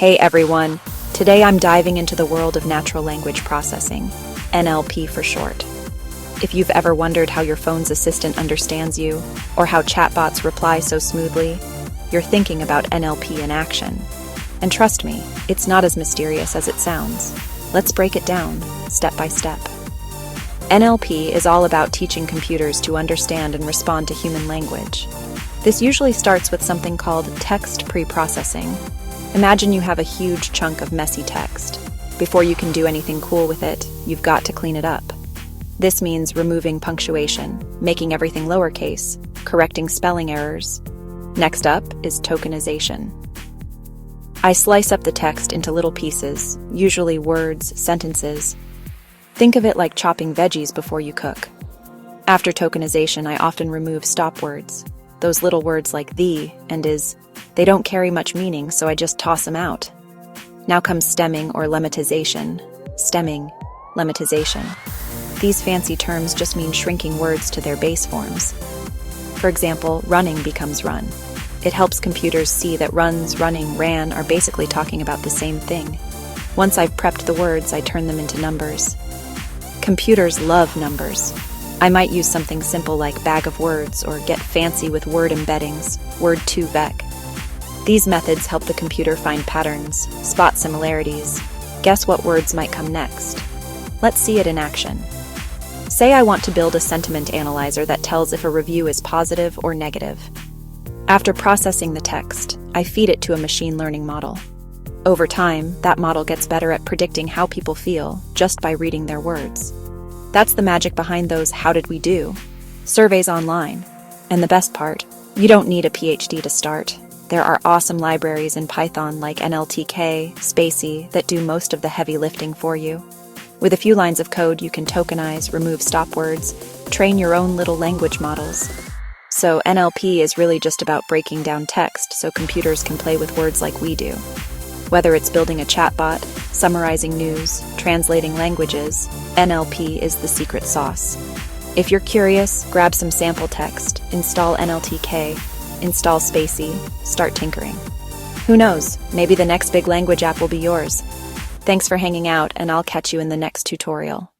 Hey everyone, today I'm diving into the world of natural language processing, NLP for short. If you've ever wondered how your phone's assistant understands you, or how chatbots reply so smoothly, you're thinking about NLP in action. And trust me, it's not as mysterious as it sounds. Let's break it down, step by step. NLP is all about teaching computers to understand and respond to human language. This usually starts with something called text pre-processing. Imagine you have a huge chunk of messy text. Before you can do anything cool with it, you've got to clean it up. This means removing punctuation, making everything lowercase, correcting spelling errors. Next up is tokenization. I slice up the text into little pieces, usually words, sentences. Think of it like chopping veggies before you cook. After tokenization, I often remove stop words. Those little words like the and is. They don't carry much meaning, so I just toss them out. Now comes stemming or lemmatization. Stemming, lemmatization. These fancy terms just mean shrinking words to their base forms. For example, running becomes run. It helps computers see that runs, running, ran are basically talking about the same thing. Once I've prepped the words, I turn them into numbers. Computers love numbers. I might use something simple like bag of words or get fancy with word embeddings, word2vec. These methods help the computer find patterns, spot similarities, guess what words might come next. Let's see it in action. Say I want to build a sentiment analyzer that tells if a review is positive or negative. After processing the text, I feed it to a machine learning model. Over time, that model gets better at predicting how people feel just by reading their words. That's the magic behind those "how did we do" surveys online. And the best part, you don't need a PhD to start. There are awesome libraries in Python like NLTK, Spacey that do most of the heavy lifting for you. With a few lines of code, you can tokenize, remove stop words, train your own little language models. So NLP is really just about breaking down text so computers can play with words like we do. Whether it's building a chatbot, summarizing news, translating languages, NLP is the secret sauce. If you're curious, grab some sample text, install NLTK, install Spacey, start tinkering. Who knows, maybe the next big language app will be yours. Thanks for hanging out, and I'll catch you in the next tutorial.